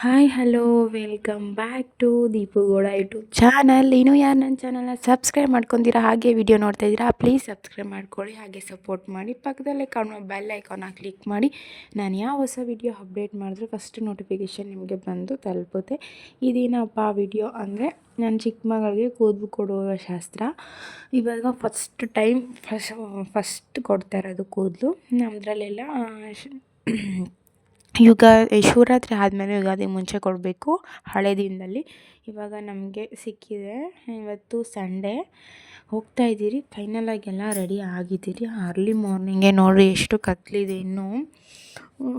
Hi hello welcome back to Deepu Gowda YouTube channel. ಇನ್ನೂ ಯಾರು ನನ್ನ ಚಾನಲ್ನ ಸಬ್ಸ್ಕ್ರೈಬ್ ಮಾಡ್ಕೊತೀರಾ, ಹಾಗೆ ವಿಡಿಯೋ ನೋಡ್ತಾ ಇದ್ದೀರಾ, ಪ್ಲೀಸ್ ಸಬ್ಸ್ಕ್ರೈಬ್ ಮಾಡ್ಕೊಳ್ಳಿ, ಹಾಗೆ ಸಪೋರ್ಟ್ ಮಾಡಿ. ಪಕ್ಕದಲ್ಲೇ ಕಾಣುವ ಬೆಲ್ ಐಕಾನ್ನ ಕ್ಲಿಕ್ ಮಾಡಿ. ನಾನು ಯಾವ ಹೊಸ ವಿಡಿಯೋ ಅಪ್ಡೇಟ್ ಮಾಡಿದ್ರೆ ಫಸ್ಟ್ ನೋಟಿಫಿಕೇಷನ್ ನಿಮಗೆ ಬಂದು ತಲುಪುತ್ತೆ. ಇದೇನಪ್ಪ ವಿಡಿಯೋ ಅಂದರೆ ನನ್ನ ಚಿಕ್ಕ ಮಗಳಿಗೆ ಕೂದಲು ಕೊಡುವ ಶಾಸ್ತ್ರ. ಇವಾಗ ಫಸ್ಟ್ ಕೊಡ್ತಾ ಇರೋದು ಕೂದಲು. ನಮ್ಮದ್ರಲ್ಲೆಲ್ಲ ಶಿವರಾತ್ರಿ ಆದಮೇಲೆ ಯುಗಾದಿ ಮುಂಚೆ ಕೊಡಬೇಕು, ಹಳೆ ದಿನದಲ್ಲಿ. ಇವಾಗ ನಮಗೆ ಸಿಕ್ಕಿದೆ. ಇವತ್ತು ಸಂಡೇ ಹೋಗ್ತಾಯಿದ್ದೀರಿ. ಫೈನಲಾಗಿ ಎಲ್ಲ ರೆಡಿ ಆಗಿದ್ದೀರಿ. ಅರ್ಲಿ ಮಾರ್ನಿಂಗೇ ನೋಡಿರಿ ಎಷ್ಟು ಕತ್ಲಿದೆ ಇನ್ನೂ.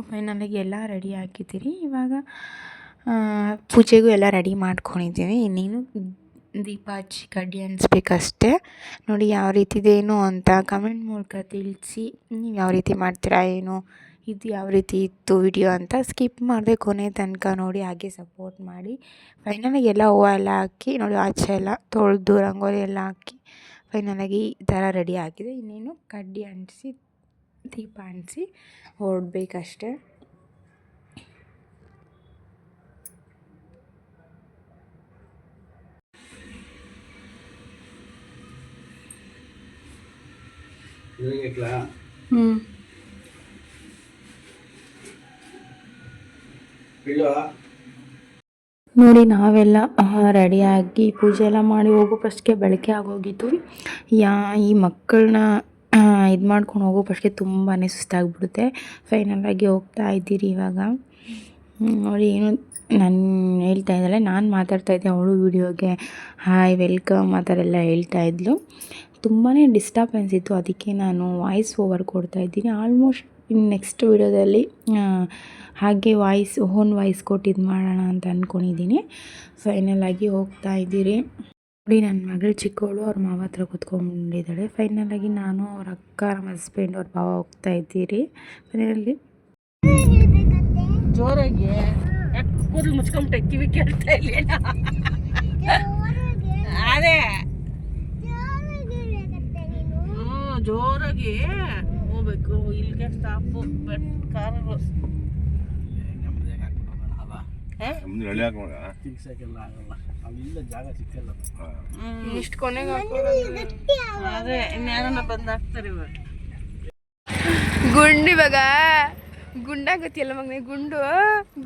ಫೈನಲಾಗಿ ಎಲ್ಲ ರೆಡಿ ಆಗಿದ್ದೀರಿ. ಇವಾಗ ಪೂಜೆಗೂ ಎಲ್ಲ ರೆಡಿ ಮಾಡ್ಕೊಂಡಿದ್ದೀನಿ. ಇನ್ನೇನು ದೀಪ ಹಚ್ಚಿ ಕಡ್ಡಿ ಅನಿಸ್ಬೇಕಷ್ಟೇ. ನೋಡಿ ಯಾವ ರೀತಿ ಇದೇನು ಅಂತ ಕಮೆಂಟ್ ಮೂಲಕ ತಿಳಿಸಿ. ನೀವು ಯಾವ ರೀತಿ ಮಾಡ್ತೀರಾ ಏನು, ಇದು ಯಾವ ರೀತಿ ಇತ್ತು ವಿಡಿಯೋ ಅಂತ ಸ್ಕಿಪ್ ಮಾಡಿದೆ ಕೊನೆ ತನಕ ನೋಡಿ, ಹಾಗೆ ಸಪೋರ್ಟ್ ಮಾಡಿ. ಫೈನಲಾಗಿ ಎಲ್ಲ ಹೂವು ಎಲ್ಲ ಹಾಕಿ ನೋಡಿ, ಆಚೆ ಎಲ್ಲ ತೊಳೆದು ರಂಗೋಲಿ ಎಲ್ಲ ಹಾಕಿ ಫೈನಲಾಗಿ ಈ ಥರ ರೆಡಿ ಆಗಿದೆ. ಇನ್ನೇನು ಕಡ್ಡಿ ಅಂಟಿಸಿ ದೀಪ ಅಂಟಿಸಿ ಹೊರಡ್ಬೇಕಷ್ಟೆ. ನೋಡಿ ನಾವೆಲ್ಲ ರೆಡಿಯಾಗಿ ಪೂಜೆ ಎಲ್ಲ ಮಾಡಿ ಹೋಗೋ ಫಸ್ಟ್ಗೆ ಬೆಳಗ್ಗೆ ಆಗೋಗಿತ್ತು. ಈ ಮಕ್ಕಳನ್ನ ಇದು ಮಾಡ್ಕೊಂಡು ಹೋಗೋ ಫಸ್ಟ್ಗೆ ತುಂಬಾ ಸುಸ್ತಾಗ್ಬಿಡುತ್ತೆ. ಫೈನಲಾಗಿ ಹೋಗ್ತಾ ಇದ್ದೀರಿ ಇವಾಗ. ನೋಡಿ ಏನು ನಾನು ಹೇಳ್ತಾ ಇದ್ದಲ್ಲ, ನಾನು ಮಾತಾಡ್ತಾಯಿದ್ದೆ, ಅವಳು ವೀಡಿಯೋಗೆ ಹಾಯ್ ವೆಲ್ಕಮ್ ಆ ಥರ ಎಲ್ಲ ಹೇಳ್ತಾಯಿದ್ಲು. ತುಂಬಾ ಡಿಸ್ಟರ್ಬೆನ್ಸ್ ಇತ್ತು, ಅದಕ್ಕೆ ನಾನು ವಾಯ್ಸ್ ಓವರ್ ಕೊಡ್ತಾಯಿದ್ದೀನಿ. ಆಲ್ಮೋಸ್ಟ್ ನೆಕ್ಸ್ಟ್ ವೀಡಿಯೋದಲ್ಲಿ ಹಾಗೆ ಓನ್ ವಾಯ್ಸ್ ಕೊಟ್ಟು ಇದು ಮಾಡೋಣ ಅಂತ ಅಂದ್ಕೊಂಡಿದ್ದೀನಿ. ಫೈನಲಾಗಿ ಹೋಗ್ತಾ ಇದ್ದೀರಿ. ನೋಡಿ ನನ್ನ ಮಗಳು ಚಿಕ್ಕವಳು ಅವ್ರ ಮಾವ ಹತ್ರ ಕೂತ್ಕೊಂಡಿದ್ದಾಳೆ. ಫೈನಲಾಗಿ ನಾನು ಅವ್ರ ಅಕ್ಕ, ನಮ್ಮ ಹಸ್ಬೆಂಡ್, ಅವ್ರ ಭಾವ ಹೋಗ್ತಾ ಇದ್ದೀರಿ. ಫೈನಲಿ ಜೋರಾಗಿ ಕೂದಲು ಮುಚ್ಕೊಂಬಿಟ್ಟೆ, ಕಿವಿ ಕೇಳ್ತಾ ಇಲ್ಲ. ಅದೇ ಜೋರಾಗಿ ಹೋಗ್ಬೇಕು. ಇಲ್ಲಿಗೆ ಸ್ಟಾಪು ಕಾರ್ ಇಷ್ಟು ಕೊನೆಗೆ ಅದೇ ಇನ್ಯಾರನ್ನ ಬಂದಾಕ್ತಾರೆ ಇವಾಗ. ಗುಂಡು ಇವಾಗ ಗುಂಡಾಗತ್ತಿಯಲ್ಲ ಮಗನೇ, ಗುಂಡು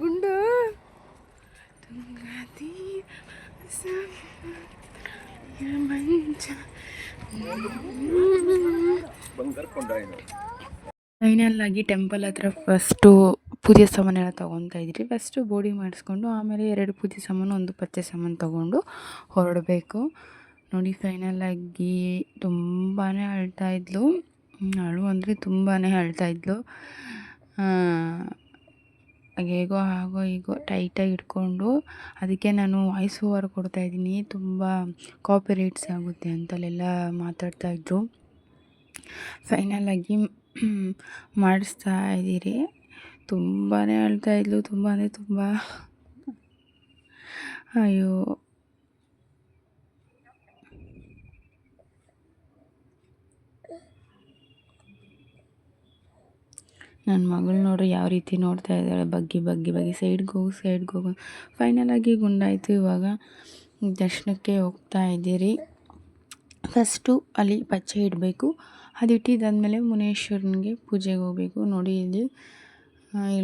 ಗುಂಡು ಫೈನಲ್ ಆಗಿ ಟೆಂಪಲ್ ಹತ್ರ ಫಸ್ಟು ಪೂಜೆ ಸಾಮಾನೆಲ್ಲ ತೊಗೊತಾ ಇದ್ರಿ. ಫಸ್ಟು ಬೋಡಿ ಮಾಡಿಸ್ಕೊಂಡು ಆಮೇಲೆ 2 ಪೂಜೆ ಸಾಮಾನು, 1 ಪಚ್ಚೆ ಸಾಮಾನು ತೊಗೊಂಡು ಹೊರಡಬೇಕು. ನೋಡಿ ಫೈನಲಾಗಿ ತುಂಬಾ ಅಳ್ತಾಯಿದ್ಲು. ಅಳು ಅಂದರೆ ತುಂಬಾ ಅಳ್ತಾಯಿದ್ಲು. ಹೇಗೋ ಹಾಗೋ ಹೀಗೋ ಟೈಟಾಗಿ ಇಟ್ಕೊಂಡು, ಅದಕ್ಕೆ ನಾನು ವಾಯ್ಸ್ ಓವರ್ ಕೊಡ್ತಾಯಿದ್ದೀನಿ. ತುಂಬ ಕಾಪಿರೈಟ್ಸ್ ಆಗುತ್ತೆ ಅಂತಲೆಲ್ಲ ಮಾತಾಡ್ತಾಯಿದ್ರು. ಫೈನಲಾಗಿ ಮಾಡಿಸ್ತಾ ಇದ್ದೀರಿ. ತುಂಬಾ ಅಳ್ತಾಯಿದ್ಲು, ತುಂಬ ಅಂದರೆ ತುಂಬ. ಅಯ್ಯೋ ನನ್ನ ಮಗಳು ನೋಡ್ರಿ ಯಾವ ರೀತಿ ನೋಡ್ತಾ ಇದ್ದಾಳೆ, ಬಗ್ಗಿ ಬಗ್ಗಿ ಬಗ್ಗಿ ಸೈಡ್ಗೆ ಹೋಗು. ಫೈನಲಾಗಿ ಗುಂಡಾಯಿತು. ಇವಾಗ ದರ್ಶನಕ್ಕೆ ಹೋಗ್ತಾ ಇದ್ದೀರಿ. ಫಸ್ಟು ಅಲ್ಲಿ ಪಚ್ಚೆ ಇಡಬೇಕು. ಅದು ಇಟ್ಟಿದ್ದಾದಮೇಲೆ ಮುನೇಶ್ವರನಿಗೆ ಪೂಜೆಗೆ ಹೋಗಬೇಕು. ನೋಡಿ ಇಲ್ಲಿ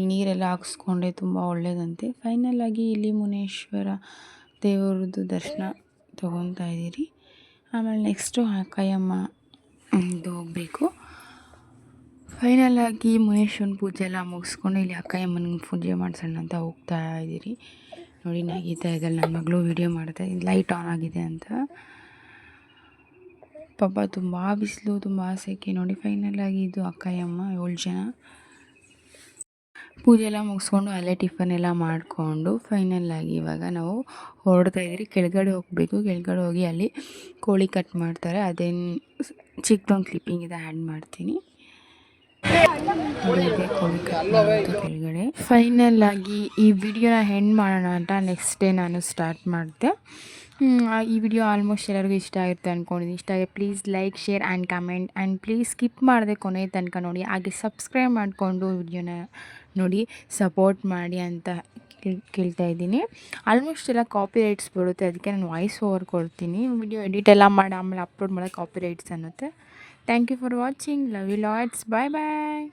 ನೀರೆಲ್ಲ ಹಾಕ್ಸ್ಕೊಂಡೆ ತುಂಬ ಒಳ್ಳೆಯದಂತೆ. ಫೈನಲಾಗಿ ಇಲ್ಲಿ ಮುನೇಶ್ವರ ದೇವ್ರದ್ದು ದರ್ಶನ ತೊಗೊತಾ ಇದ್ದೀರಿ. ಆಮೇಲೆ ನೆಕ್ಸ್ಟು ಅಕ್ಕಯ್ಯಮ್ಮ ಇದು ಹೋಗಬೇಕು. ಫೈನಲಾಗಿ ಮುನೇಶ್ವರನ ಪೂಜೆ ಎಲ್ಲ ಮುಗಿಸ್ಕೊಂಡು ಇಲ್ಲಿ ಅಕ್ಕಯ್ಯಮ್ಮನಿಗೆ ಪೂಜೆ ಮಾಡಿಸೋಣ ಅಂತ ಹೋಗ್ತಾ ಇದ್ದೀರಿ. ನೋಡಿ ನಗೀತಾ ಇದ್ದಾಳೆ ನನ್ನ ಮಗಳು, ವೀಡಿಯೋ ಮಾಡ್ತಾ ಇದ್ದೀನಿ ಲೈಟ್ ಆನ್ ಆಗಿದೆ ಅಂತ. ಪಾಪ ತುಂಬ ಬಿಸಿಲು, ತುಂಬ ಸೆಕೆ. ನೋಡಿ ಫೈನಲಾಗಿ ಇದು ಅಕ್ಕಯ್ಯಮ್ಮ 7 ಜನ. ಪೂಜೆ ಎಲ್ಲ ಮುಗಿಸ್ಕೊಂಡು ಅಲ್ಲೇ ಟಿಫನ್ ಎಲ್ಲ ಮಾಡಿಕೊಂಡು ಫೈನಲಾಗಿ ಇವಾಗ ನಾವು ಹೊರಡ್ತಾ ಇದ್ದೀರಿ. ಕೆಳಗಡೆ ಹೋಗಬೇಕು. ಕೆಳಗಡೆ ಹೋಗಿ ಅಲ್ಲಿ ಕೋಳಿ ಕಟ್ ಮಾಡ್ತಾರೆ, ಅದೇನು ಚಿಕ್ಕದೊಂದು ಕ್ಲಿಪ್ಪಿಂಗ್ ಇದೆ, ಆ್ಯಡ್ ಮಾಡ್ತೀನಿ. ಕೋಳಿ ಕಟ್ ಮಾಡೋದು ಕೆಳಗಡೆ. ಫೈನಲಾಗಿ ಈ ವಿಡಿಯೋನ ಹೆಂಡ್ ಮಾಡೋಣ ಅಂತ ನೆಕ್ಸ್ಟ್ ಡೇ ನಾನು ಸ್ಟಾರ್ಟ್ ಮಾಡಿದೆ. ಈ ವಿಡಿಯೋ ಆಲ್ಮೋಸ್ಟ್ ಎಲ್ಲರಿಗೂ ಇಷ್ಟ ಆಗಿರುತ್ತೆ ಅಂದ್ಕೊಂಡಿದ್ದೀನಿ. ಇಷ್ಟ ಆಗಿ please like, share and comment and please skip ಮಾಡಿದೆ ಕೊನೆ ತನಕ ನೋಡಿ, ಹಾಗೆ ಸಬ್ಸ್ಕ್ರೈಬ್ ಮಾಡಿಕೊಂಡು ವಿಡಿಯೋನ ನೋಡಿ ಸಪೋರ್ಟ್ ಮಾಡಿ ಅಂತ ಕೇಳ್ತಾ ಇದ್ದೀನಿ. ಆಲ್ಮೋಸ್ಟ್ ಎಲ್ಲ ಕಾಪಿ ರೈಟ್ಸ್ ಬರುತ್ತೆ, ಅದಕ್ಕೆ ನಾನು ವಾಯ್ಸ್ ಓವರ್ ಕೊಡ್ತೀನಿ. ವಿಡಿಯೋ ಎಡಿಟ್ ಎಲ್ಲ ಮಾಡಿ ಆಮೇಲೆ ಅಪ್ಲೋಡ್ ಮಾಡೋಕ್ಕೆ ಕಾಪಿ ರೈಟ್ಸ್ ಅನ್ನುತ್ತೆ. Thank you for watching. Love you lots. Bye bye.